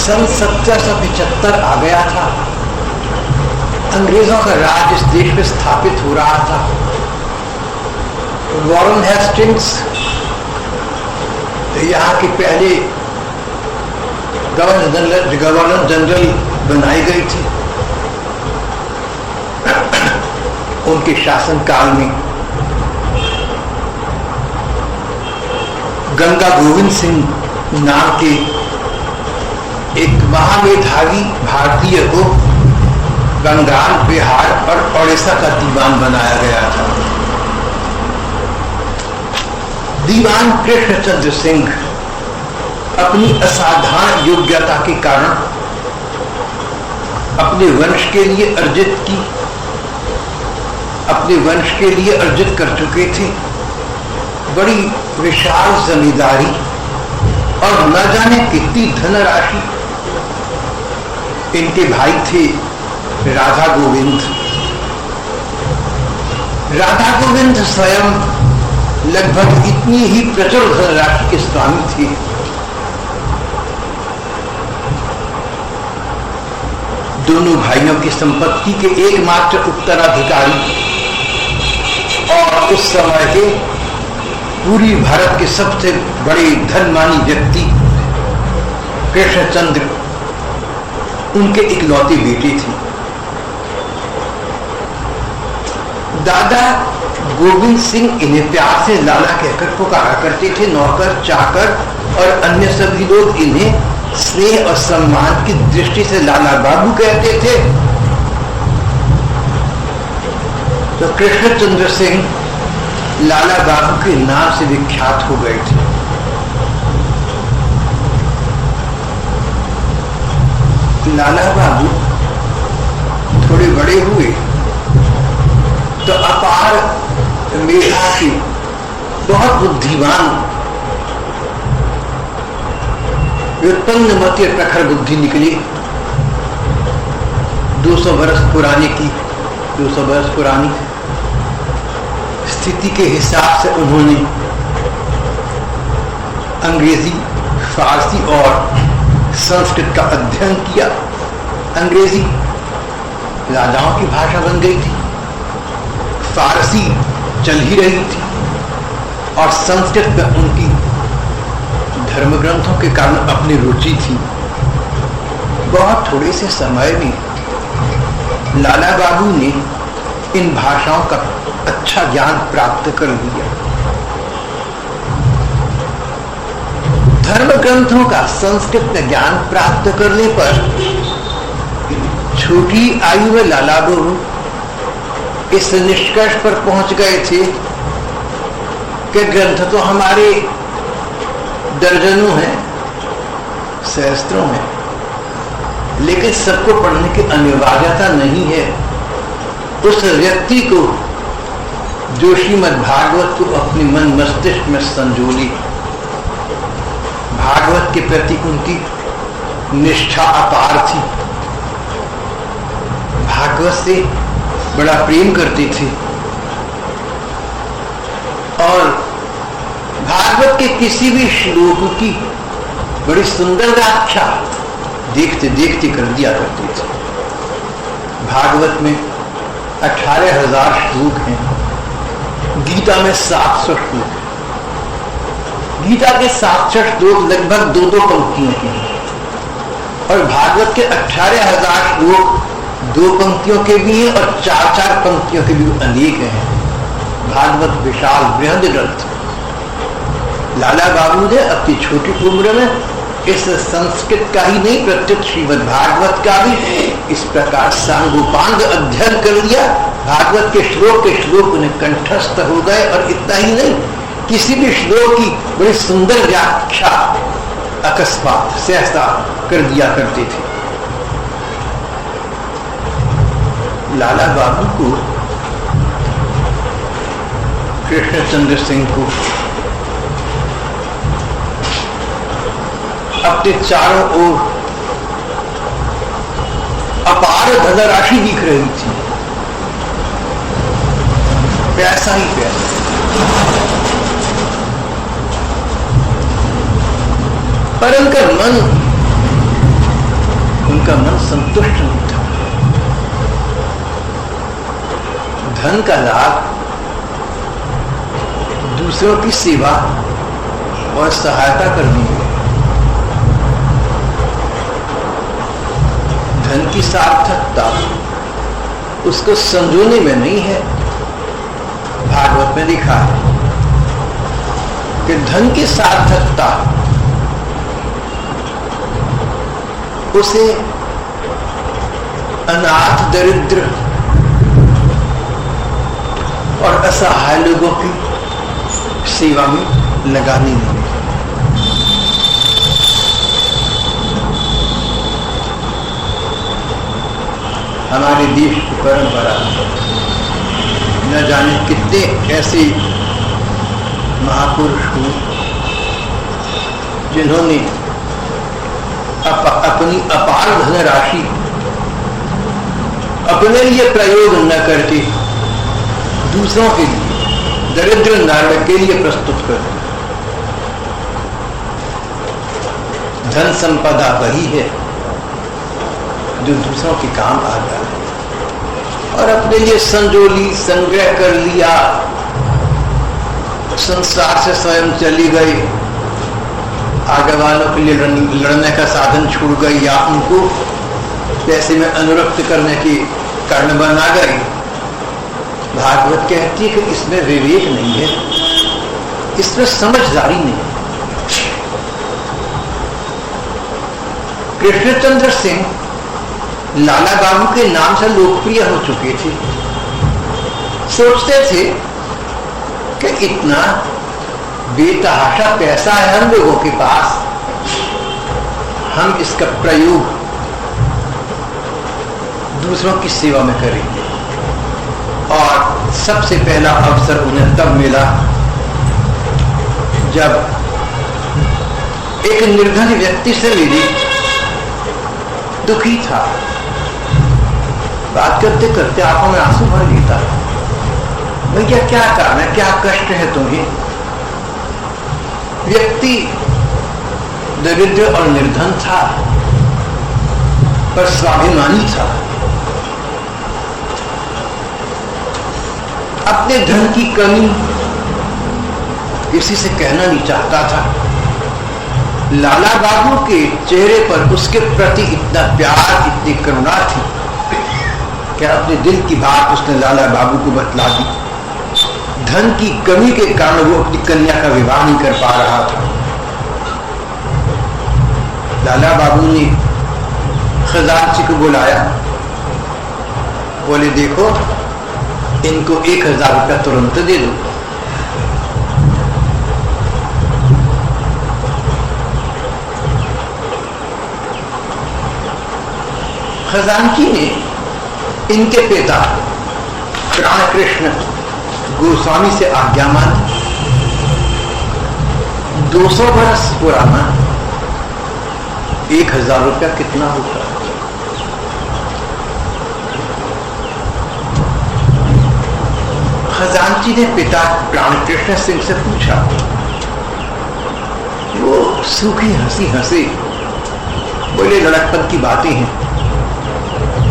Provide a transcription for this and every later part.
सन 1775 आ गया था। अंग्रेजों का राज इस देश में स्थापित हो रहा था। वॉरेन हेस्टिंग्स यहाँ के पहले गवर्नर जनरल बनाई गई थी। उनके शासनकाल में गंगा गोविंद सिंह नाम के एक महामेधावी भारतीय को बंगाल, बिहार और ओडिशा का दीवान बनाया गया था। दीवान कृष्णचंद्र सिंह अपनी असाधारण योग्यता के कारण अपने वंश के लिए अर्जित कर चुके थे बड़ी विशाल जमींदारी और न जाने कितनी धनराशि। इनके भाई थे राधा गोविंद स्वयं लगभग इतनी ही प्रचुर धनराशि के स्वामी थे। दोनों भाइयों की संपत्ति के एकमात्र उत्तराधिकारी और उस समय के पूरी भारत के सबसे बड़े धनवानी व्यक्ति कृष्णचंद्र उनके इकलौते बेटे थे। दादा गोविंद सिंह इन्हें प्यार से लाला कहकर पुकारा करते थे। नौकर, चाकर और अन्य सभी लोग इन्हें स्नेह और सम्मान की दृष्टि से लाला बाबू कहते थे। तो कृष्णचंद्र सिंह लाला बाबू के नाम से विख्यात हो गए थे। लाला बाबू थोड़े बड़े हुए तो अपार मेधा के बहुत बुद्धिमान, व्युत्पन्न मति और प्रखर बुद्धि निकली। 200 वर्ष पुरानी स्थिति के हिसाब से उन्होंने अंग्रेजी, फारसी और संस्कृत का अध्ययन किया। अंग्रेजी राजाओं की भाषा बन गई थी, फारसी चल ही रही थी और संस्कृत में उनकी धर्म ग्रंथों के कारण अपनी रुचि थी। बहुत थोड़े से समय में लाला बाबू ने इन भाषाओं का अच्छा ज्ञान प्राप्त कर लिया। धर्म ग्रंथों का संस्कृत में ज्ञान प्राप्त करने पर छोटी आयु में लाला बाबू इस निष्कर्ष पर पहुंच गए थे कि ग्रंथ तो हमारे दर्जनों हैं, सहस्त्रों हैं, लेकिन सबको पढ़ने की अनिवार्यता नहीं है। उस व्यक्ति को जो श्रीमद् भागवत को अपने मन मस्तिष्क में संजोली, भागवत के प्रति उनकी निष्ठा अपार थी, भागवत से बड़ा प्रेम करते थे और भागवत के किसी भी श्लोक की बड़ी सुंदर व्याख्या देखते देखते कर दिया करते थे। भागवत में 18,000 श्लोक हैं, गीता में 700 श्लोक हैं। गीता के 700 श्लोक लगभग 2-2 पंक्तियों के हैं और भागवत के 18,000 श्लोक 2 पंक्तियों के भी हैं और 4-4 पंक्तियों के भी अनेक हैं। भागवत विशाल बृहद ग्रंथ। लाला बाबू ने अपनी छोटी उम्र में इस संस्कृत का ही नहीं प्रत्युत श्रीमद् भागवत का भी इस प्रकार सांगोपांग अध्ययन कर लिया। भागवत के श्लोक उन्हें कंठस्थ हो गए और इतना ही नहीं, किसी भी श्लोक की बड़ी सुंदर व्याख्या अकस्मात सहसा कर दिया करते थे। लाला बाबू को, कृष्णचंद्र सिंह को अपने चारों ओर अपार धनराशि दिख रही थी, पैसा ही पैसा। पर उनका मन उनका मन संतुष्ट नहीं था। धन का लाभ दूसरों की सेवा और सहायता करनी है। धन की सार्थकता उसको संजोने में नहीं है। भागवत में लिखा है कि धन की सार्थकता उसे अनाथ, दरिद्र और असहाय लोगों की सेवा में लगानी नहीं। हमारे देश की परंपरा, न जाने कितने ऐसे महापुरुष हुए जिन्होंने अपनी अपार धनराशि अपने लिए प्रयोग न करके दूसरों के लिए, दरिद्र नारायण के लिए प्रस्तुत कर दी। धन संपदा वही है जो दूसरों के काम आ जाए, और अपने लिए संजोली, संग्रह कर लिया, संसार से स्वयं चली गई, आगे वालों के लिए लड़ने का साधन छूट गई, या उनको पैसे में अनुरक्त करने की कारण बना गई। भागवत कहती है कि इसमें विवेक नहीं है, इसमें समझदारी नहीं है। कृष्णचंद्र सिंह लाला बाबू के नाम से लोकप्रिय हो चुके थे। सोचते थे कि इतना बेतहाशा पैसा है हम लोगों के पास, हम इसका प्रयोग दूसरों की सेवा में करेंगे। और सबसे पहला अवसर उन्हें तब मिला जब एक निर्धन व्यक्ति से मिली, दुखी था, बात करते करते आंखों में आंसू भर लेता। भैया क्या कारण है, क्या कष्ट है तुम्हें? व्यक्ति दरिद्र और निर्धन था, पर स्वाभिमानी था। अपने धन की कमी किसी से कहना नहीं चाहता था। लाला बाबू के चेहरे पर उसके प्रति इतना प्यार, इतनी करुणा थी कि अपने दिल की बात उसने लाला बाबू को बतला दी। धन की कमी के कारण वो अपनी कन्या का विवाह नहीं कर पा रहा था। लाला बाबू ने खजांची को बुलाया, बोले देखो इनको 1000 रुपया तुरंत दे दो। खजांची ने इनके पिता प्राण कृष्ण गोस्वामी से आज्ञा मांगी। 200 वर्ष पुराना 1000 रुपया कितना होता? खजांची ने पिता प्राण कृष्ण सिंह से पूछा। वो सूखी हंसी हंसे, बोले लड़कपन की बातें हैं,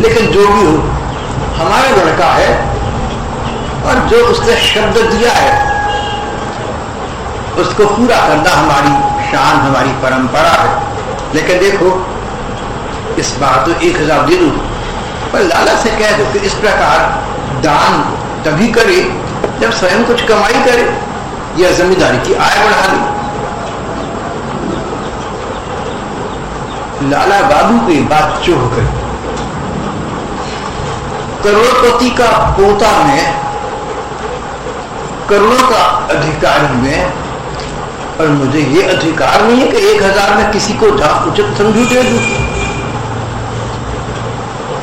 लेकिन जो भी हो हमारा लड़का है, और जो उसने शब्द दिया है उसको पूरा करना हमारी शान, हमारी परंपरा है। लेकिन देखो इस बार तो 1000 दे दो, पर लाला से कह दो कि इस प्रकार दान तभी करे जब स्वयं कुछ कमाई करे या जमींदारी की आय बढ़ा दे। लाला बाबू की बात चुभ गई। करोड़पति का पोता में, करोड़ों का अधिकार में, और मुझे ये अधिकार नहीं है कि 1000 में किसी को जहां उचित समझू दे दूं।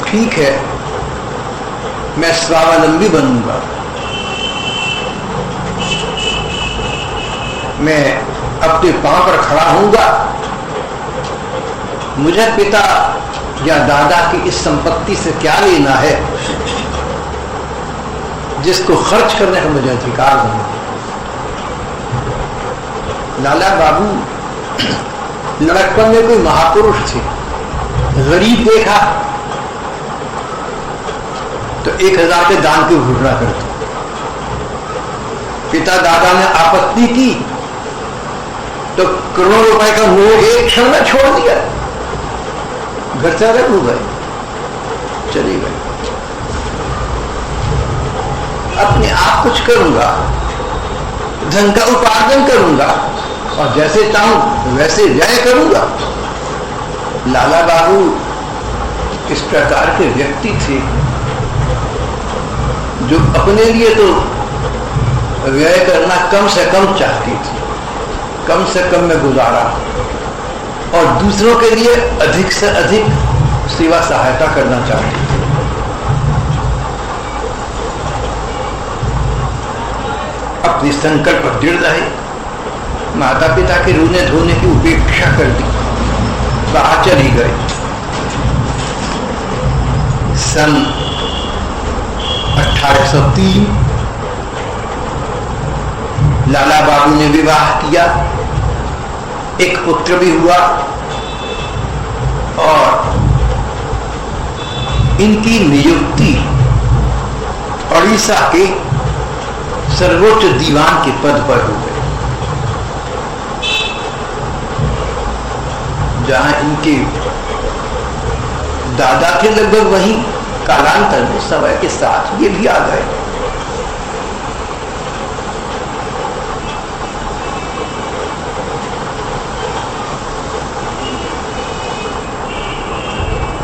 ठीक है, मैं स्वावलंबी बनूंगा, मैं अपने पांव पर खड़ा होऊंगा। मुझे पिता या दादा की इस संपत्ति से क्या लेना है जिसको खर्च करने का मुझे अधिकार नहीं। लाला बाबू लड़कपन में कोई महापुरुष थे, गरीब देखा तो 1000 के दान की घोषणा कर दी। पिता दादा ने आपत्ति की तो करोड़ों रुपए का मोह एक क्षण में छोड़ दिया। घर से अलग हो गए, चली गई। अपने आप कुछ करूंगा, धन का उपार्जन करूंगा और जैसे चाहूं वैसे व्यय करूंगा। लाला बाबू इस प्रकार के व्यक्ति थे जो अपने लिए तो व्यय करना कम से कम चाहती थी, कम से कम में गुजारा, और दूसरों के लिए अधिक से अधिक सेवा सहायता करना चाहती थी। अपनी संकल्प दृढ़ रहे, माता पिता के रोने धोने की उपेक्षा कर दी, बाहर चली गई। सन 1803 लाला बाबू ने विवाह किया, एक पुत्र भी हुआ और इनकी नियुक्ति उड़ीसा के सर्वोच्च दीवान के पद पर हो गई, जहां इनके दादा थे लगभग वहीं कालांतर में समय के साथ ये भी आ गए।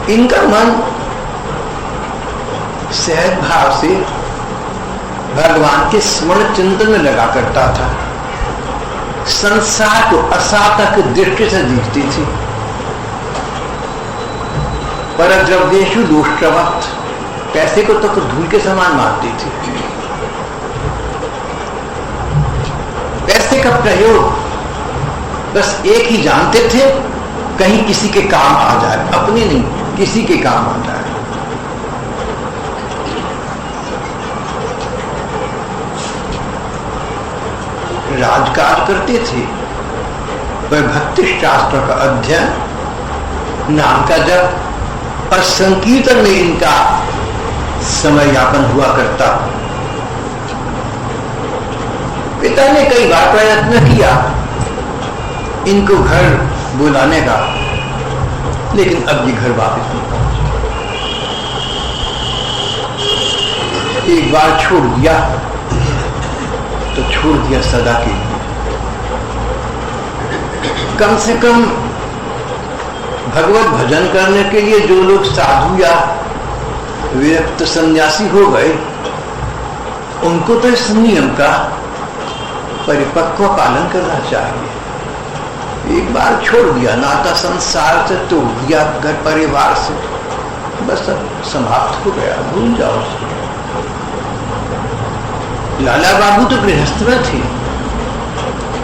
इनका मन सहज भाव से भगवान के स्मरण चिंतन में लगा करता था। संसार को असातक दृष्टि से देखती थी। परद्रव्येषु दोषवत्, पैसे को तो धूल के समान मानती थी। पैसे का प्रयोग बस एक ही जानते थे, कहीं किसी के काम आ जाए, अपने नहीं किसी के काम आ जाए। राजकाज करते थे, वह भक्ति शास्त्र का अध्ययन, नाम का जप और संकीर्तन में इनका समय यापन हुआ करता। पिता ने कई बार प्रयत्न किया इनको घर बुलाने का, लेकिन अब ये घर वापस नहीं पहुंचे। एक बार छोड़ दिया तो छोड़ दिया सदा के लिए। कम से कम भगवत भजन करने के लिए जो लोग साधु या विरक्त सन्यासी हो गए, उनको तो इस नियम का परिपक्व पालन करना चाहिए। एक बार छोड़ दिया, नाता संसार से तोड़ दिया, घर परिवार से, बस अब समाप्त हो गया, भूल जाओ। लाला बाबू तो गृहस्थ में थे,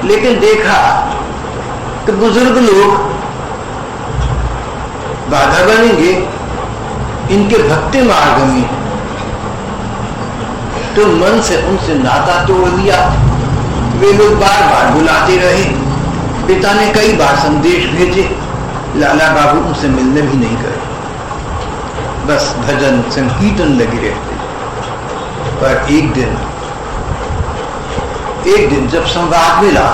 लेकिन देखा कि बुजुर्ग लोग बाधा बनेंगे इनके भक्ति मार्ग में, तो मन से उनसे नाता तोड़ दिया। वे लोग बार बार बुलाते रहे, पिता ने कई बार संदेश भेजे, लाला बाबू उनसे मिलने भी नहीं गए, बस भजन संकीर्तन लगे रहते। पर एक दिन जब संवाद मिला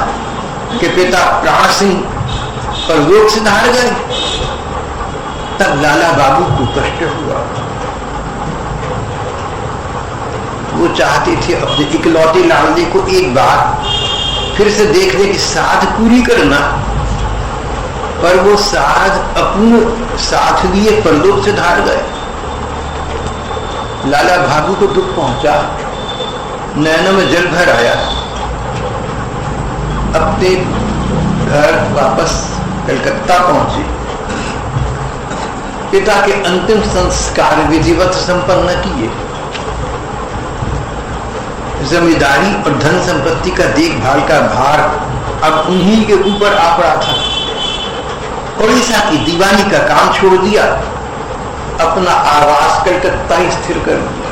कि पिता प्राण सिंह परलोक से धार गए, तब लाला बाबू को कष्ट हुआ। वो चाहते थे अपने इकलौते लाडले को एक बार फिर से देखने की साध पूरी करना, पर वो साध अपने साथ लिए परलोक से धार गए। लाला बाबू को दुख पहुंचा, नैनों में जल भर आया। अपने घर वापस कलकत्ता पहुंचे, पिता के अंतिम संस्कार विधिवत संपन्न किए। जमींदारी और धन संपत्ति का देखभाल का भार अब उन्हीं के ऊपर आ पड़ा था। उड़ीसा की दीवानी का काम छोड़ दिया, अपना आवास कलकत्ता ही स्थिर कर दिया।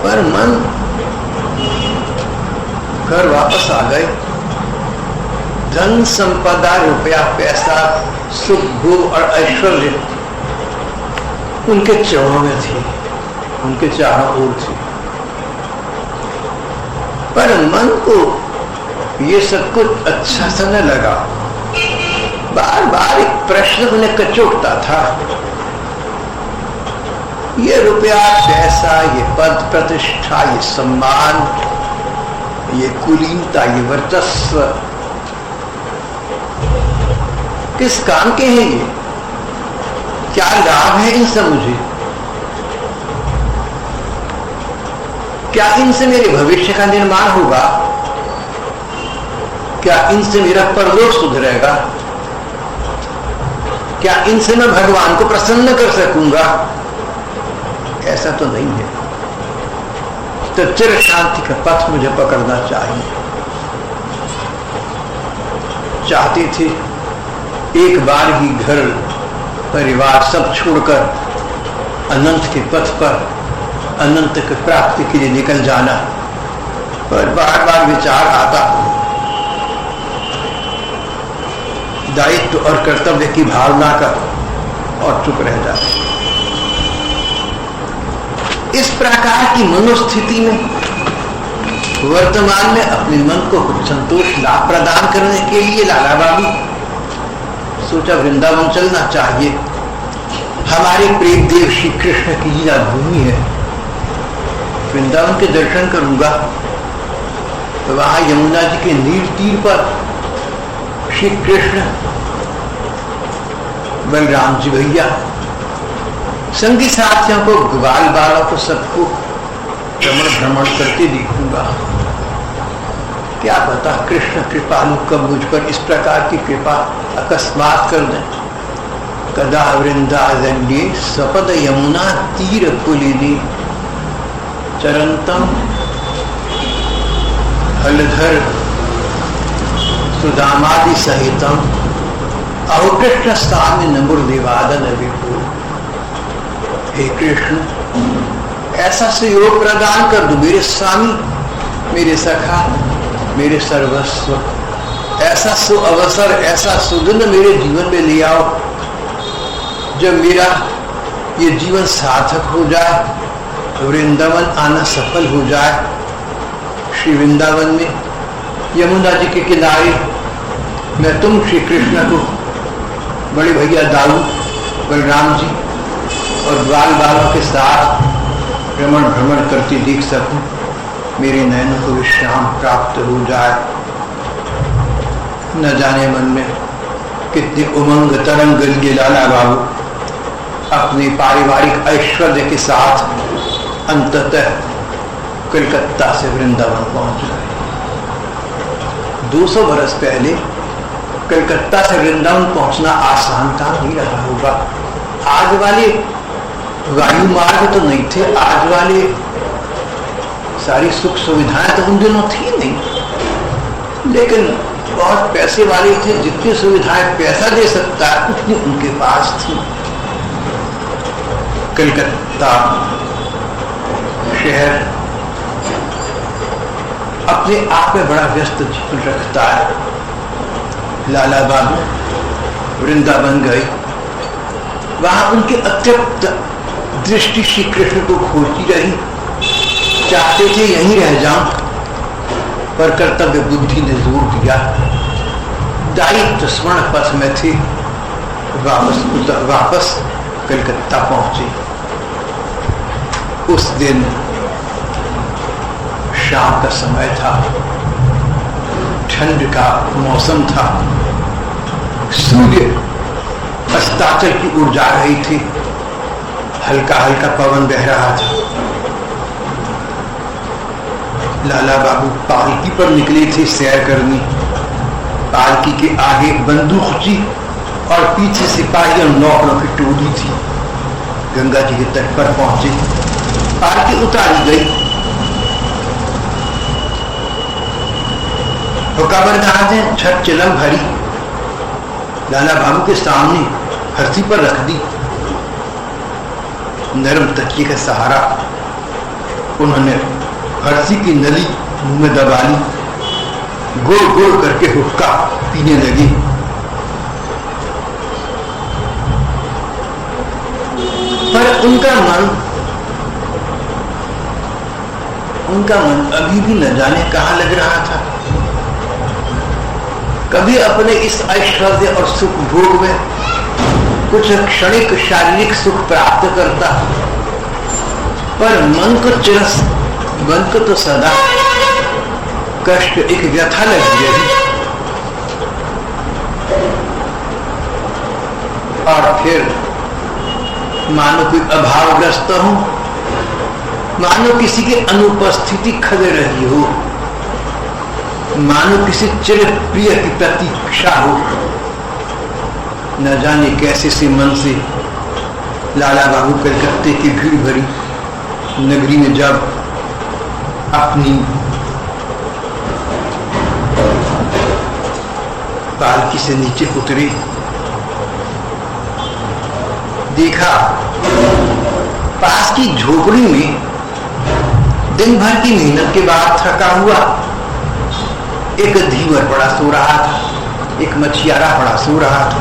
पर मन घर वापस आ गए। धन संपदा, रुपया पैसा, सुख भोग और ऐश्वर्य उनके चरणों में थी, उनके चारों ओर थी, पर मन को ये सब कुछ अच्छा सा न लगा। बार बार एक प्रश्न उन्हें कचोटता था, ये रुपया पैसा, ये पद प्रतिष्ठा, ये सम्मान, ये कुलीनता, ये वर्चस्व किस काम के हैं? ये क्या लाभ है इनसे मुझे? क्या इनसे मेरे भविष्य का निर्माण होगा? क्या इनसे मेरा परलोक सुधरेगा? क्या इनसे मैं भगवान को प्रसन्न कर सकूंगा? ऐसा तो नहीं है। तो चिर शांति का पथ मुझे पकड़ना चाहिए। चाहते थे एक बार ही घर परिवार सब छोड़कर अनंत के पथ पर अनंत की प्राप्ति के लिए निकल जाना, पर बार बार विचार आता, दायित्व और कर्तव्य की भावना का, और चुप रह जाता। इस प्रकार की मनोस्थिति में वर्तमान में अपने मन को कुछ संतोष लाभ प्रदान करने के लिए लाला बाबू सोचा वृंदावन चलना चाहिए। हमारे प्रेम देव श्री कृष्ण की लीला भूमि है, वृंदावन के दर्शन करूंगा। तो वहां यमुना जी के नीर तीर पर श्री कृष्ण, बलराम जी भैया, संगी साथियों को, ग्वाल बालों को, सबको भ्रमण करते देखूंगा। क्या पता कृष्ण कृपालु कब मुझ पर इस प्रकार की कृपा अकस्मात कर दें। कदा वृंदारण्ये सपद यमुना तीर कुलिनी चरंतम हलधर सुदामादि सहितम अहो कृष्ण स्वामी नमुर्दिवादन विपुल। हे कृष्ण, ऐसा सहयोग प्रदान कर दो मेरे स्वामी, मेरे सखा, मेरे सर्वस्व। ऐसा सु अवसर, ऐसा सुदिन मेरे जीवन में ले आओ जब मेरा ये जीवन सार्थक हो जाए, वृंदावन आना सफल हो जाए। श्री वृंदावन में यमुना जी के किनारे मैं तुम श्री कृष्ण को, बड़े भैया दाऊ, बलराम जी और बाल बालों के साथ भ्रमण करती देख सकूं, मेरे नयनों को विश्राम प्राप्त हो जाए। न जाने मन में कितनी उमंग तरंग गई लाला बाबू अपने पारिवारिक ऐश्वर्य के साथ अंततः कलकत्ता से वृंदावन पहुंच गए। 200 वर्ष पहले कलकत्ता से वृंदावन पहुंचना आसान काम नहीं रहा होगा। आज वाले वायु मार्ग तो नहीं थे, आज वाले सारी सुख सुविधाएं तो उन दिनों थी नहीं, लेकिन बहुत पैसे वाले थे, जितनी सुविधाएं पैसा दे सकता है उतनी उनके पास थी। कलकत्ता शहर अपने आप में बड़ा व्यस्त जीवन रखता है। लाला बाबू वृंदावन गए, वहां उनके अत्यंत दृष्टि श्री कृष्ण को खोजती रही। चाहते थे यहीं रह जाऊं, पर कर्तव्य बुद्धि ने जोर दिया। दायित्व स्मरण पथ में थे, वापस कलकत्ता पहुंचे। उस दिन शाम का समय था, ठंड का मौसम था, सूर्य अस्ताचल की ओर जा रही थी, हल्का हल्का पवन बह रहा था। लाला बाबू पालकी पर निकले थे सैर करनी। पालकी के आगे बंदूकची और पीछे सिपाही और नौकरों की टोली थी। गंगा जी के तट पर पहुंचे, पालकी उतारी गई। खबरदार छठ चिलम भरी लाला बाबू के सामने हरसी पर रख दी। नरम तकिए का सहारा उन्होंने हरसी की नली मुंह में दबा ली गुड़ गुड़ करके हुक्का पीने लगी। पर उनका मन अभी भी न जाने कहां लग रहा था। कभी अपने इस ऐश्वर्य और सुख भोग में कुछ क्षणिक शारीरिक सुख प्राप्त करता, पर मन को तो सदा कष्ट, एक व्यथा लगी रही। और फिर मानो कोई अभावग्रस्त हो, मानो किसी की अनुपस्थिति खद रही हो, मानो किसी चिर प्रिय की प्रतीक्षा हो। न जाने कैसे से मन से लाला बाबू कलकत्ते की भीड़ भरी नगरी में जब अपनी पालकी से नीचे उतरे, देखा पास की झोपड़ी में दिन भर की मेहनत के बाद थका हुआ एक धीवर पड़ा सो रहा था, एक मछियारा पड़ा सो रहा था।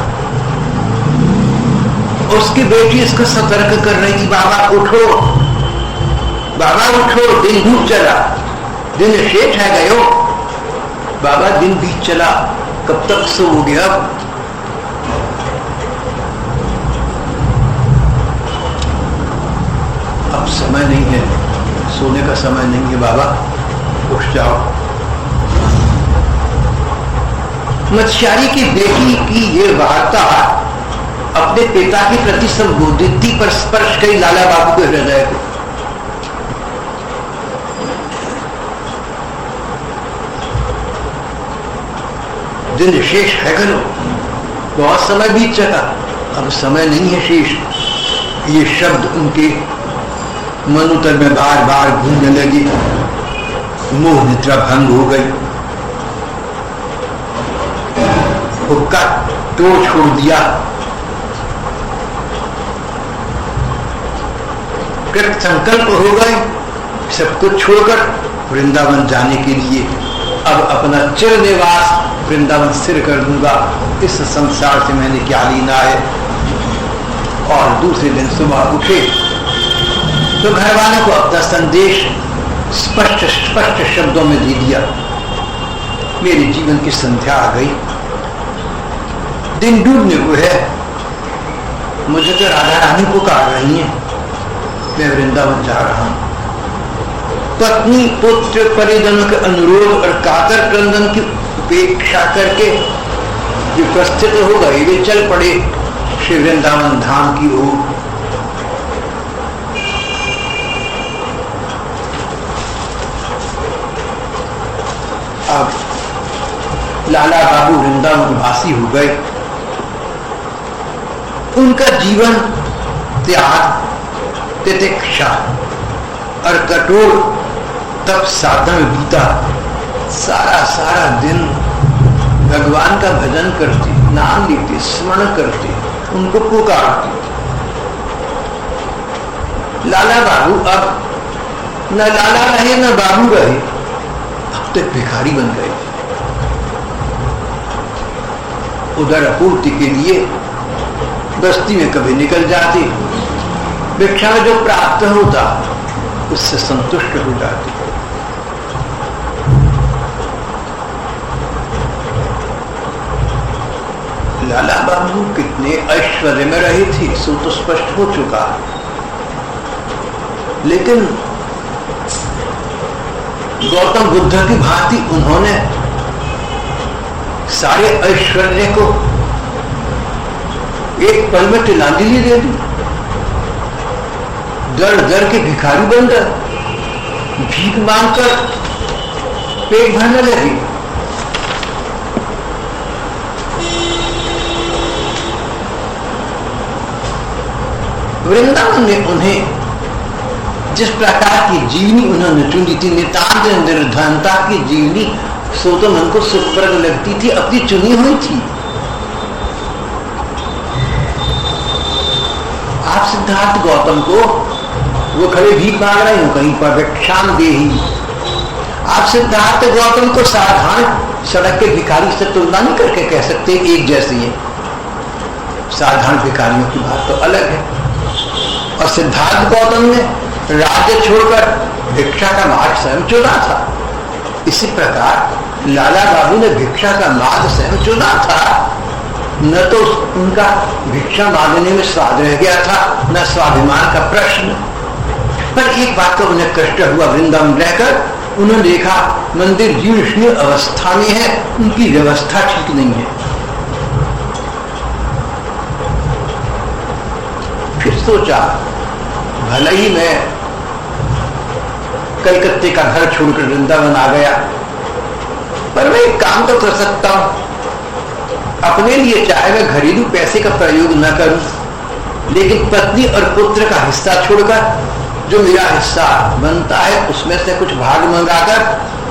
उसकी बेटी इसको सतर्क कर रही थी, बाबा उठो, बाबा उठो, दिन डूब चला, दिन शेष है गयो। बाबा दिन बीत चला, कब तक सोओगे? अब समय नहीं है, सोने का समय नहीं है बाबा, उठ जाओ। मछियारी की बेटी की ये वार्ता अपने पिता के प्रति संबोधित थी, पर स्पर्श कई लाला बाबू के हृदय को। दिन शेष है गलो, बहुत समय बीत चला, अब समय नहीं है शेष। ये शब्द उनके मनुतर में बार बार गूंजने लगे। मोह निद्रा भंग हो गई, हुक्का तोड़ छोड़ दिया। कृत संकल्प हो गए सब कुछ छोड़कर वृंदावन जाने के लिए। अब अपना चिर निवास वृंदावन स्थिर कर दूंगा, इस संसार से मैंने क्या लेना है। और दूसरे दिन सुबह उठे तो घर वालों को अपना संदेश स्पष्ट शब्दों में दे दिया। मेरे जीवन की संध्या आ गई, दिन डूबने को है, मुझे तो राधा रानी पुकार रही हैं, मैं वृंदावन जा रहा हूं। पत्नी पुत्र परिजनों के अनुरोध और कातर क्रंदन की उपेक्षा करके जो प्रस्थित हो गए, वे चल पड़े श्री वृंदावन धाम की ओर। अब लाला बाबू वृंदावन वासी हो गए। उनका जीवन त्याग, तितिक्षा और कठोर तप साधना में बीता। सारा दिन भगवान का भजन करते, नाम लेते, स्मरण करते, उनको पुकारते। लाला बाबू अब न लाला रहे न बाबू रहे, अब तक भिखारी बन गए। उधर आपूर्ति के लिए बस्ती में कभी निकल जाते, भिक्षा में जो प्राप्त होता उससे संतुष्ट हो जाते। लाला बाबू कितने ऐश्वर्य में रहे थे सो तो स्पष्ट हो चुका, लेकिन गौतम बुद्ध की भांति उन्होंने सारे ऐश्वर्य को एक पल में तिलांजलि दे दी। दर दर के भिखारी बनकर भीख मांगकर पेट भरने लगे। वृंदावन में उन्हें जिस प्रकार की जीवनी उन्होंने चुनी थी, नितांत निर्धनता की जीवनी, सो तो मन को सुखप्रद लगती थी, अपनी चुनी हुई थी। आप सिद्धार्थ गौतम को, वो खड़े भीख मांग रहे हो कहीं पर, भिक्षाम देहि। आप सिद्धार्थ गौतम को साधारण सड़क के भिखारी से तुलना नहीं करके कह सकते एक जैसे ही। साधारण भिखारियों की बात तो अलग है। और सिद्धार्थ गौतम ने राज्य छोड़कर भिक्षा का मार्ग स्वयं चुना था। इसी प्रकार लाला बाबू ने भिक्षा का मार्ग स्वयं चुना था। न तो उनका भिक्षा मांगने में स्वाद रह गया था, न स्वाभिमान का प्रश्न। पर एक बात तो उन्हें कष्ट हुआ, वृंदावन रहकर उन्होंने देखा मंदिर जीर्ण अवस्था में है, उनकी व्यवस्था ठीक नहीं है। फिर सोचा भले ही मैं कलकत्ते का घर छोड़कर वृंदावन आ गया, पर मैं एक काम तो कर सकता हूं। अपने लिए चाहे मैं घरेलू पैसे का प्रयोग न करूं, लेकिन पत्नी और पुत्र का हिस्सा छोड़कर जो मेरा हिस्सा बनता है उसमें से कुछ भाग मंगाकर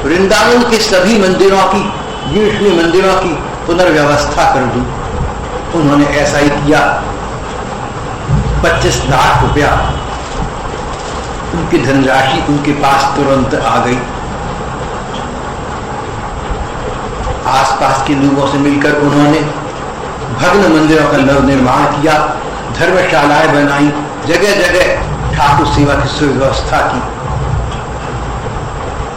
वृंदावन के सभी मंदिरों की, विष्णु मंदिरों की पुनर्व्यवस्था कर दूं। उन्होंने ऐसा ही किया। 25 लाख रुपया उनकी धनराशि उनके पास तुरंत आ गई। आसपास के लोगों से मिलकर उन्होंने भग्न मंदिरों का नवनिर्माण किया, धर्मशालाएं बनाई, जगह जगह ठाकुर सेवा की सुव्यवस्था की।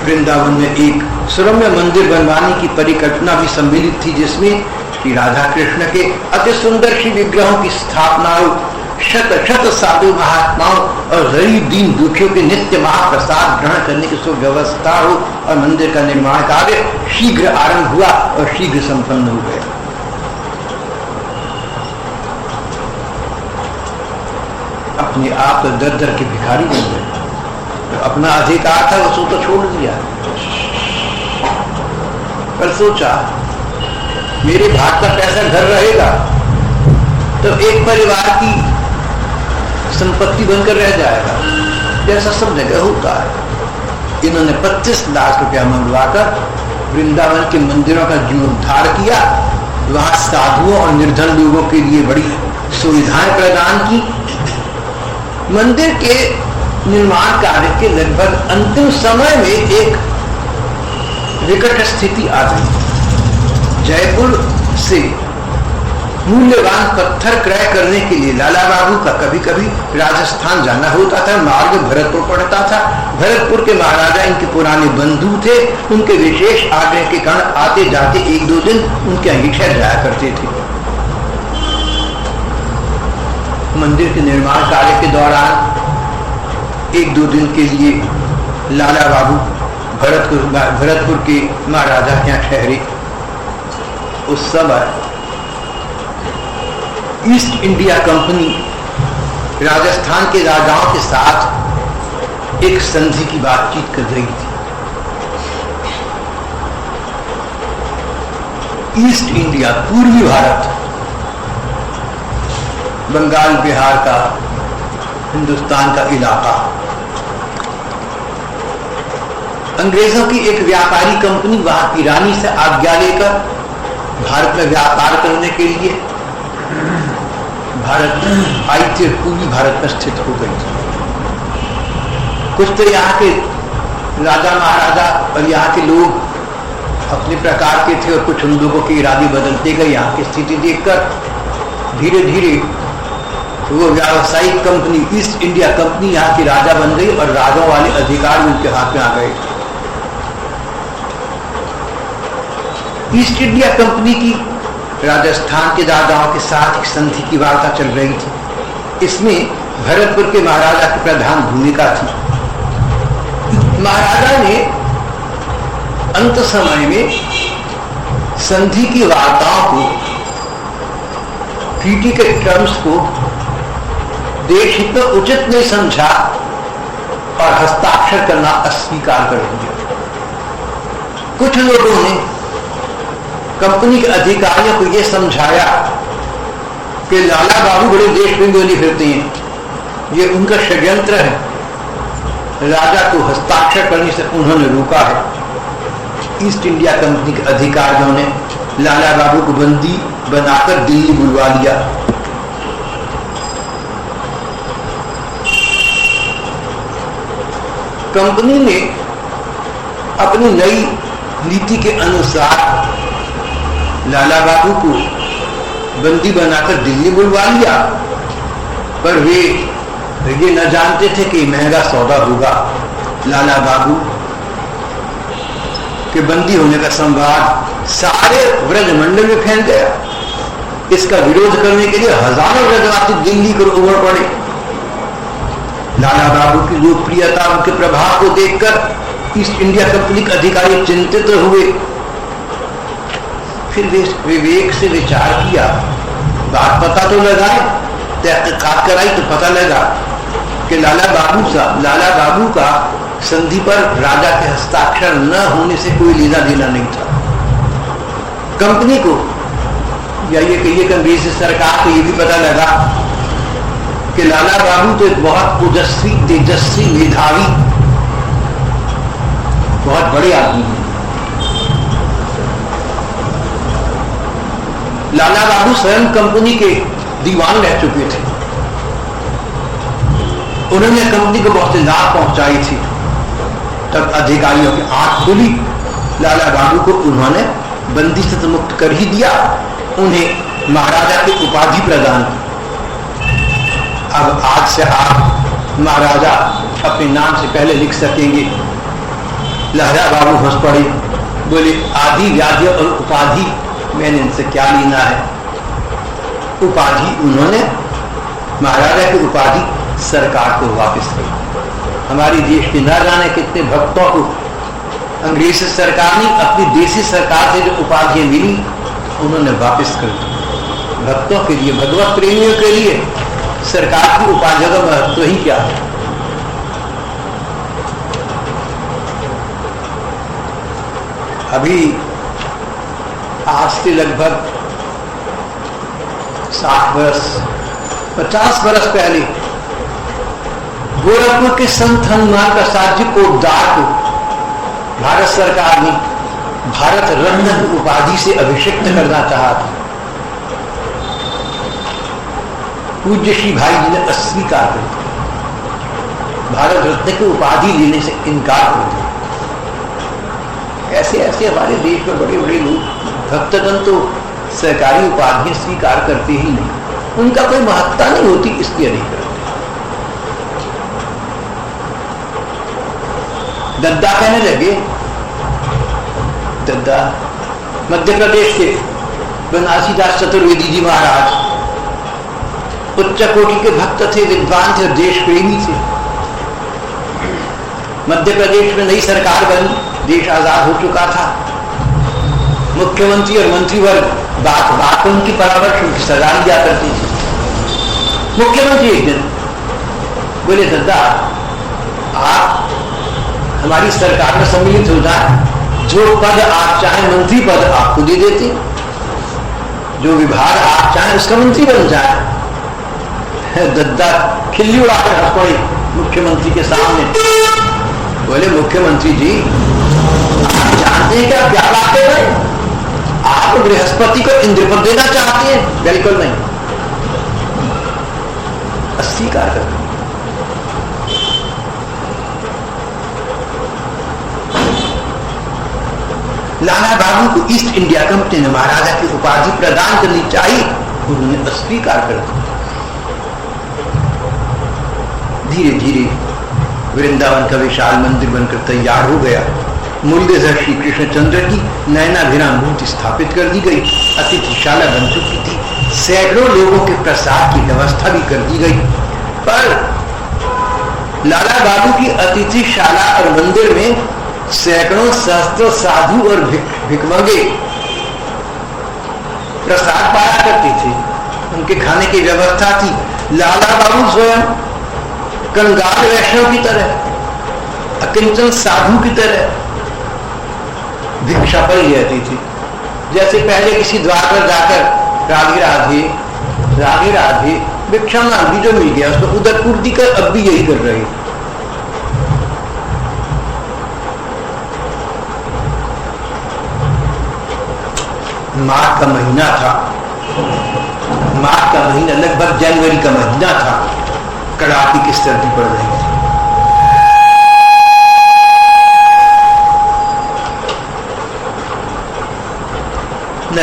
वृंदावन में एक सुरम्य मंदिर बनवाने की परिकल्पना भी सम्मिलित थी, जिसमें श्री राधा कृष्ण के अति सुंदर श्री विग्रहों की स्थापना हो, शत शत साधु महात्माओं और गरीब दीन दुखियों के नित्य महाप्रसाद ग्रहण करने की सुव्यवस्था हो, और मंदिर का निर्माण कार्य शीघ्र आरंभ हुआ और शीघ्र संपन्न हो गया। अपने आप तो दर दर के भिखारी बन गए। तो अपना अधिकार था वो तो छोड़ दिया, पर सोचा मेरे भाग का पैसा घर रहेगा तो एक परिवार की संपत्ति बनकर रह जाएगा, जैसा सब जगह होता है। इन्होंने 25 लाख रुपया मंगवाकर वृंदावन के मंदिरों का जीर्णोद्धार किया। वहां साधुओं और निर्धन लोगों के लिए बड़ी सुविधाएं प्रदान की। मंदिर के निर्माण कार्य के लगभग अंतिम समय में एक विकट स्थिति आ गई। जयपुर से मूल्यवान पत्थर क्रय करने के लिए लाला बाबू का कभी कभी राजस्थान जाना होता था। मार्ग भरतपुर पड़ता था। भरतपुर के महाराजा इनके पुराने बंधु थे। उनके विशेष आग्रह के कारण आते जाते 1-2 दिन उनके यहाँ ठहर जाया करते थे। मंदिर के निर्माण कार्य के दौरान 1-2 दिन के लिए लाला बाबू भरतपुर के महाराजा के यहाँ ठहरे। उस समय ईस्ट इंडिया कंपनी राजस्थान के राजाओं के साथ एक संधि की बातचीत कर रही थी। ईस्ट इंडिया पूर्वी भारत, बंगाल बिहार का, हिंदुस्तान का इलाका, अंग्रेजों की एक व्यापारी कंपनी वहां की रानी से आज्ञा लेकर भारत में व्यापार करने के लिए भारत आई थी, पूर्वी भारत में स्थित हो गई थी। कुछ तो यहाँ के राजा महाराजा और यहाँ के लोग अपने प्रकार के थे, और कुछ उन लोगों के इरादे बदलते गए। यहाँ की स्थिति देखकर धीरे धीरे वो व्यावसायिक कंपनी ईस्ट इंडिया कंपनी यहाँ की राजा बन गई, और राजाओं वाले अधिकार उनके हाथ में आ गए। ईस्ट इंडिया कंपनी की राजस्थान के राजाओं के साथ एक संधि की वार्ता चल रही थी। इसमें भरतपुर के महाराजा की प्रधान भूमिका थी। महाराजा ने अंत समय में संधि की वार्ताओं को, ट्रीटी के टर्म्स को देश हित में उचित नहीं समझा और हस्ताक्षर करना अस्वीकार कर दिया। कुछ लोगों ने कंपनी के अधिकारियों को यह समझाया कि लाला बाबू बड़े देश प्रेमी फिरते हैं, ये उनका षड्यंत्र है। राजा को हस्ताक्षर करने से उन्होंने रोका है। ईस्ट इंडिया कंपनी के अधिकारियों ने लाला बाबू को बंदी बनाकर दिल्ली बुलवा लिया। कंपनी ने अपनी नई नीति के अनुसार लाला बाबू को बंदी बनाकर दिल्ली बुलवा लिया, पर वे ये न जानते थे कि महंगा सौदा होगा। लाला बाबू के बंदी होने का संवाद सारे ब्रजमंडल में फैल गया। इसका विरोध करने के लिए हजारों ब्रजवासी दिल्ली को उमड़ पड़े। लाला बाबू की लोकप्रियता, उनके प्रभाव को देखकर ईस्ट इंडिया कंपनी के अधिकारी चिंतित हुए। फिर वे विवेक से विचार किया, बात पता तो लगाए, तहकीकात कराई तो पता लगा कि लाला बाबू का संधि पर राजा के हस्ताक्षर न होने से कोई लेना देना नहीं था। कंपनी को या ये कहिए कि अंग्रेजी सरकार को ये भी पता लगा कि लाला बाबू तो एक बहुत ओजस्वी, तेजस्वी, मेधावी, बहुत बड़े आदमी हैं। लाला बाबू स्वयं कंपनी के दीवान रह चुके थे। उन्होंने कंपनी को बहुत लाभ पहुंचाई थी। तब अधिकारियों की आंख खुली। लाला बाबू को उन्होंने बंदी से तो मुक्त कर ही दिया, उन्हें महाराजा की उपाधि प्रदान की। अब आज से आप महाराजा अपने नाम से पहले लिख सकेंगे। लाला बाबू हंस पड़े, बोले आदि व्याधि और उपाधि मैंने इनसे क्या लेना है। उपाधि उन्होंने, महाराजा की उपाधि सरकार को वापस कर। हमारी देश के न जाने कितने भक्तों को अंग्रेज सरकार ने अपनी देसी सरकार से जो उपाधियां मिली उन्होंने वापस कर दी। भक्तों के लिए, भगवत प्रेमियों के लिए सरकार की उपाधियों का महत्व ही क्या है। अभी आज से लगभग 60 वर्ष 50 वर्ष पहले गोरखपुर के संत हनुमान प्रसाद जी पोद्दार को भारत सरकार ने भारत रत्न उपाधि से अभिषिक्त करना चाहा था। पूज्य श्री भाई जी ने अस्वीकार कर दिया, भारत रत्न की उपाधि लेने से इनकार कर दिया। ऐसे ऐसे हमारे देश में बड़े बड़े लोग, भक्तगण तो सरकारी उपाधियां स्वीकार करते ही नहीं, उनका कोई महत्ता नहीं होती, इसलिए नहीं करते। दद्दा कहने लगे, दद्दा मध्य प्रदेश के बनारसी दास चतुर्वेदी जी महाराज उच्च कोटि के भक्त थे, विद्वान थे और देश प्रेमी थे। मध्य प्रदेश में नई सरकार बनी, देश आजाद हो चुका था। मुख्यमंत्री और मंत्रीवर्ग बात बात पर उनकी परामर्श, उनकी सजा दिया करती थी। मुख्यमंत्री एक दिन बोले, दद्दा आप हमारी सरकार में सम्मिलित हो जाए, जो पद आप चाहें मंत्री पद आपको दे देते, जो विभाग आप चाहें उसका मंत्री बन जाए। दद्दा खिल्ली उड़ाकर हंस पड़े मुख्यमंत्री के सामने। बोले, मुख्यमंत्री जी आप जानते हैं क्या क्या बातें हैं? आप बृहस्पति को इंद्र पद देना चाहते हैं? बिल्कुल नहीं, अस्वीकार कर। लाला बाबू को ईस्ट इंडिया कंपनी ने महाराजा की उपाधि प्रदान करनी चाहिए, उन्होंने अस्वीकार कर दिया। धीरे धीरे वृंदावन का विशाल मंदिर बनकर तैयार हो गया। मूल्यधर श्री कृष्णचंद्र की नयनाभिराम मूर्ति स्थापित कर दी गई। अतिथिशाला बन चुकी थी, सैकड़ों लोगों के प्रसाद की व्यवस्था भी कर दी गई। पर लाला बाबू की अतिथिशाला और मंदिर में सैकड़ों सहस्त्रों साधु और भिकमंगे प्रसाद पाया करते थे, उनके खाने की व्यवस्था थी। लाला बाबू स्वयं कंगाल वैष्णव की तरह, अकिंचन साधु की तरह भिक्षा पर ही रहती थी। जैसे पहले किसी द्वार पर जाकर राधे राधे राधे राधे भिक्षा मांगी, जो मिल गया उसको उधर पूर्ति कर, अब भी यही कर रहे। मार्च का महीना था, मार्च का महीना लगभग जनवरी का महीना था। कड़ाके की सर्दी पड़ रही थी।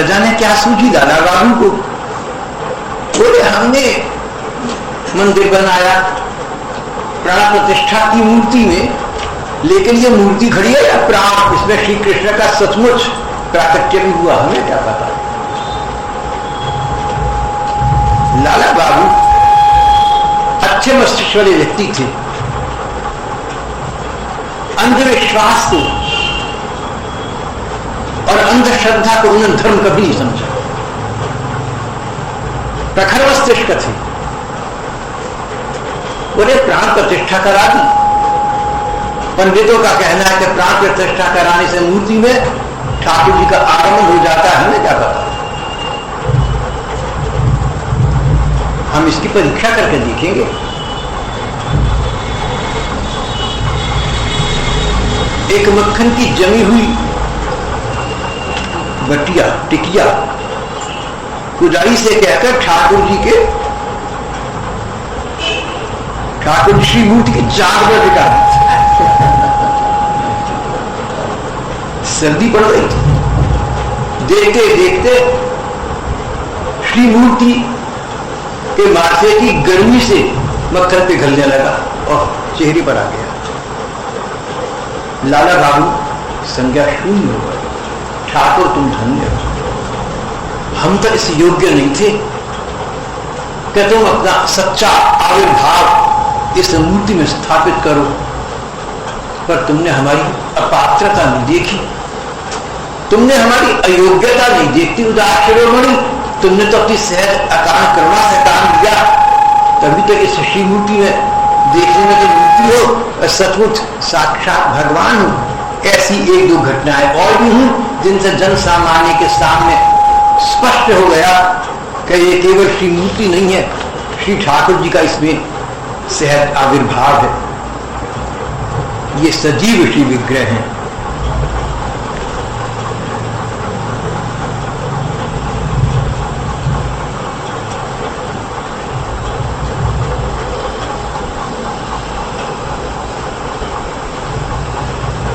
न जाने क्या सूझी लाला बाबू को। बोले हमने मंदिर बनाया प्राण प्रतिष्ठा की मूर्ति में, लेकिन ये मूर्ति खड़ी है या प्राण, इसमें श्री कृष्ण का सचमुच प्राकट्य भी हुआ, हमें क्या पता। लाला बाबू अच्छे मस्तिष्क वाले व्यक्ति थे। अंधविश्वास को और अंधश्रद्धा को उन्होंने धर्म कभी नहीं समझा। प्रखर मस्तिष्क थे। बोले प्राण प्रतिष्ठा करा दी। पंडितों का कहना है कि प्राण प्रतिष्ठा कराने से मूर्ति में ठाकुर जी का आगमन हो जाता है, हमें क्या पता। हम इसकी परीक्षा करके देखेंगे। एक मक्खन की जमी हुई बटिया टिकिया पुजारी से कहकर ठाकुर श्री मूर्ति की चाक में टिका। सर्दी पड़ रही थी, देखते देखते श्री मूर्ति के माथे की गर्मी से मक्खन पिघलने लगा और चेहरे पर आ गया। लाला बाबू संज्ञा शून्य हो गए। ठाकुर तुम धन्य हो, हम तो इस योग्य नहीं थे कि तुम अपना सच्चा आविर्भाव इस मूर्ति में स्थापित करो, पर तुमने हमारी अपात्रता नहीं देखी, तुमने हमारी अयोग्यता नहीं देखती। उदार शिरोमणि, तुमने तो अपनी सहज अकारण करुणा से काम किया, तभी तो इस श्री मूर्ति में देखने में तो मूर्ति हो, सचमुच साक्षात भगवान हो। ऐसी एक दो घटनाएं और भी हुई जिनसे जन सामान्य के सामने स्पष्ट हो गया कि ये केवल श्री मूर्ति नहीं है, श्री ठाकुर जी का इसमें सहज आविर्भाव है, ये सजीव श्री विग्रह है।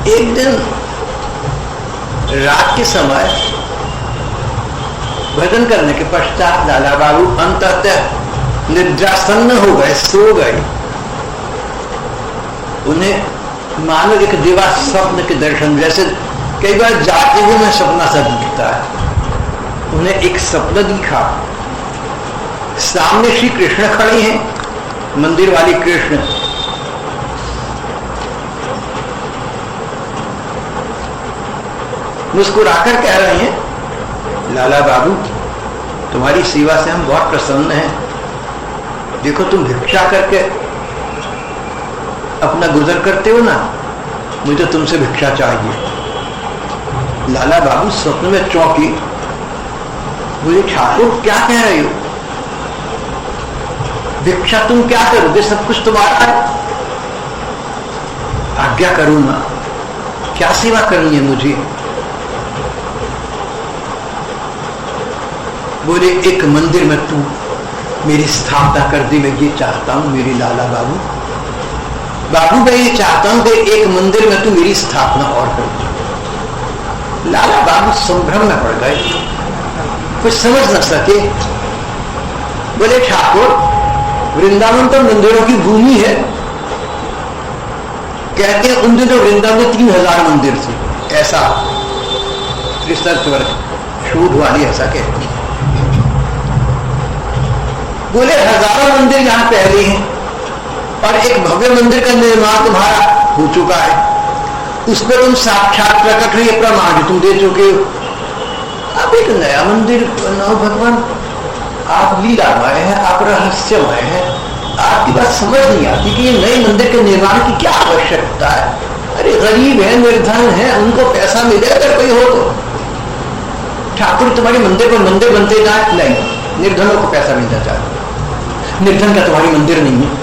एक दिन रात के समय भजन करने के पश्चात लाला बाबू अंततः निद्रासन्न हो गए, सो गए। उन्हें मानो एक दिवा स्वप्न के दर्शन, जैसे कई बार जाते हुए में सपना सा दिखता है। उन्हें एक स्वप्न दिखा, सामने श्री कृष्ण खड़े हैं, मंदिर वाले कृष्ण। मुस्कुराकर कह रहे हैं, लाला बाबू तुम्हारी सेवा से हम बहुत प्रसन्न हैं। देखो तुम भिक्षा करके अपना गुजर करते हो ना, मुझे तुमसे भिक्षा चाहिए। लाला बाबू स्वप्न में चौंके, बोले ठाकुर क्या कह रहे हो, भिक्षा तुम क्या करोगे, सब कुछ तुम्हारा है, आज्ञा करो ना, क्या सेवा करनी है मुझे। बोले एक मंदिर में तू मेरी स्थापना कर दे, मैं ये चाहता हूं मेरे लाला बाबू। बाबू मैं ये चाहता हूं कि एक मंदिर में तू मेरी स्थापना और कर दे। लाला बाबू संभ्रम में पड़ गए, कुछ समझ न सके। बोले ठाकुर वृंदावन तो मंदिरों की भूमि है, कहते हैं उन दिनों वृंदावन में 3000 मंदिर थे, ऐसा रिसर्च वर्क शोध वाली ऐसा कहती है। बोले हजारों मंदिर यहां पहले हैं और एक भव्य मंदिर का निर्माण तुम्हारा हो चुका है, उस पर तुम साक्षात प्रकट हुए प्रमाण तुम दे चुके हो। अब एक नया मंदिर बनाओ भगवान, आप लीलामय है, आप रहस्यमय है, आपकी बात समझ नहीं आती कि ये नए मंदिर के निर्माण की क्या आवश्यकता है। अरे गरीब है, निर्धन है, उनको पैसा मिले अगर कोई हो तो। ठाकुर तुम्हारे मंदिर पर मंदिर बनते जाए, नहीं, निर्धनों को पैसा मिलना चाहिए, निर्धन का तुम्हारी मंदिर नहीं है।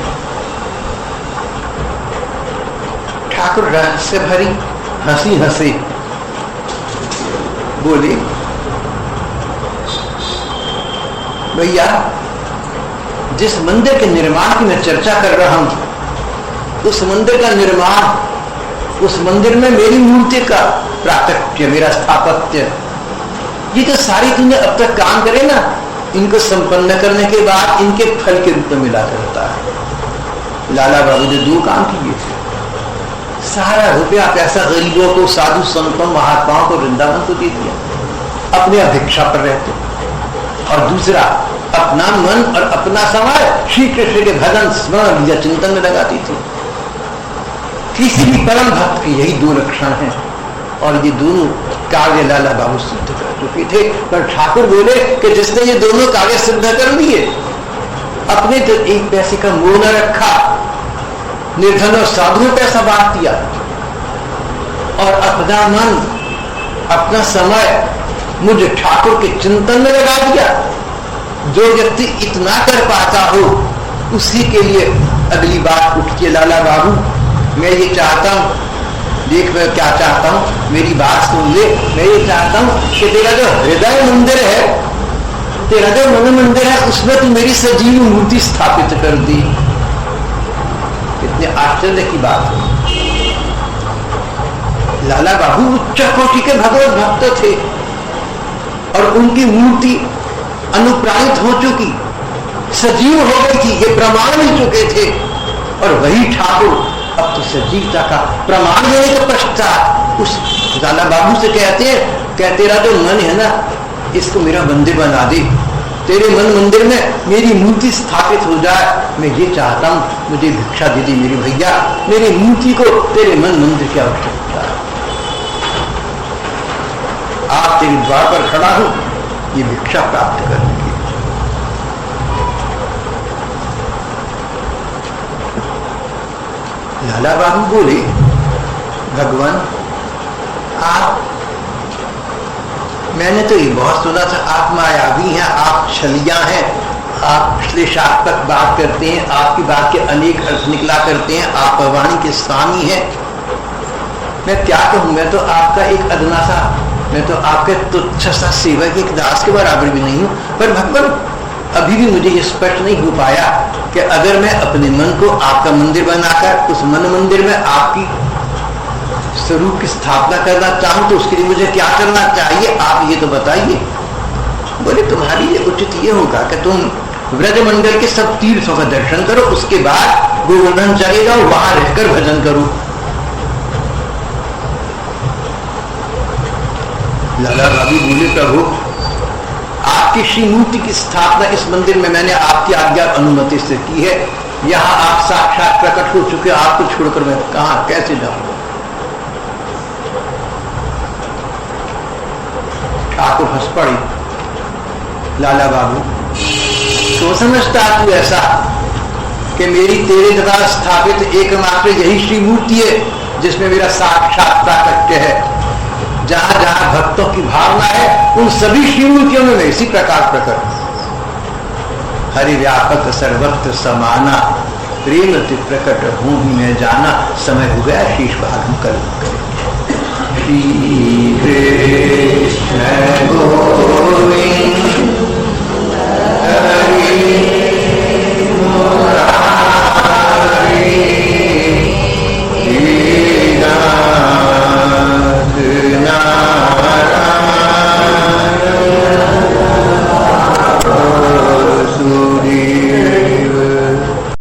ठाकुर रहस्य भरी हंसी हंसे, बोले भैया जिस मंदिर के निर्माण की मैं चर्चा कर रहा हूं, उस मंदिर का निर्माण, उस मंदिर में मेरी मूर्ति का प्राकट्य, मेरा स्थापत्य ये तो सारी तूने अब तक काम करे ना, इनको संपन्न करने के बाद इनके फल के रूप में मिला करता है। लाला बाबू ने 2 काम किए थे। सारा रुपया पैसा गरीबों को, साधु संतों, महात्माओं को, वृंदावन को दे दिया, अपने अभिक्षा पर रहते। और दूसरा, अपना मन और अपना समय श्री कृष्ण के भजन, स्मरण या चिंतन में लगाती थी। किसी भी परम भक्त के यही 2 लक्षण हैं, और ये दोनों कार्य लाला बाबू सिद्ध कर चुके थे। पर ठाकुर बोले कि जिसने ये दोनों कार्य सिद्ध कर लिए, अपने तो 1 पैसे का मोह न रखा, निर्धन और साधुओं पैसा बांट दिया, और अपना मन, अपना समय मुझ ठाकुर के चिंतन में लगा दिया। जो व्यक्ति इतना कर पाता हो, उसी के लिए अगली बात उठती है, लाला बाबू मैं ये चाहता हूं, देख मैं क्या चाहता हूं, मेरी बात सुन ले। मैं ये चाहता हूं कि तेरा जो हृदय मंदिर है, तेरा जो मन मंदिर है, उसमें तू मेरी सजीव मूर्ति स्थापित कर दी। इतने आश्चर्य की बात है। लाला बाबू उच्च कोटि के भगवत भक्त थे, और उनकी मूर्ति अनुप्राणित हो चुकी, सजीव हो गई थी, ये प्रमाण मिल चुके थे। और वही ठाकुर अब तो सजीवता का प्रमाण देने के पश्चात उस लाला बाबू से कहते हैं कि तेरा जो मन है ना, इसको मेरा मंदिर बना दे, तेरे मन मंदिर में मेरी मूर्ति स्थापित हो जाए। मैं ये चाहता हूं, मुझे भिक्षा दे दी मेरी भैया, मेरी मूर्ति को तेरे मन मंदिर की आवश्यकता है। आप तेरे द्वार पर खड़ा हूं ये भिक्षा प्राप्त करने की। लाला बाबू बोले, भगवान आप, मैंने तो ये बहुत सुना था आप मायावी हैं, आप छलिया हैं, आप श्लेषात्मक बात करते हैं, आपकी बात के अनेक अर्थ निकला करते हैं, आप वाणी के स्वामी हैं। मैं क्या कहूं, मैं तो आपका एक अदना सा, मैं तो आपके तुच्छ सा सेवक, एक दास के बराबर भी नहीं हूं। पर भगवान अभी भी मुझे ये स्पष्ट नहीं हो पाया कि अगर मैं अपने मन को आपका मंदिर बनाकर उस मन मंदिर में आपकी स्वरूप की स्थापना करना चाहूं तो उसके लिए मुझे क्या करना चाहिए, आप ये तो बताइए। बोले तुम्हारी ये उचित ये होगा कि तुम व्रजमंडल के सब तीर्थों का दर्शन करो, उसके बाद गोवर्धन चले जाओ, वहां रहकर भजन करो। लाला बाबू बोले, प्रभु आपकी श्री मूर्ति की स्थापना इस मंदिर में मैंने आपकी आज्ञा अनुमति से की है, यहां आप साक्षात प्रकट हो चुके, आपको छोड़कर मैं कहां कैसे जाऊंगा। ठाकुर हंस पड़े, लाला बाबू तो समझता तू ऐसा कि मेरी तेरे द्वारा स्थापित एकमात्र यही श्री मूर्ति है जिसमें मेरा साक्षात प्राकट्य है। जहां जहां भक्तों की भावना है उन सभी श्री मूर्तियों में मैं इसी प्रकार प्रकट, हरि व्यापक सर्वत्र समाना, प्रेम ते प्रकट हूं ही मैं जाना। समय हो गया, शेष भाग हम कल करेंगे। श्री कृष्ण गोविंद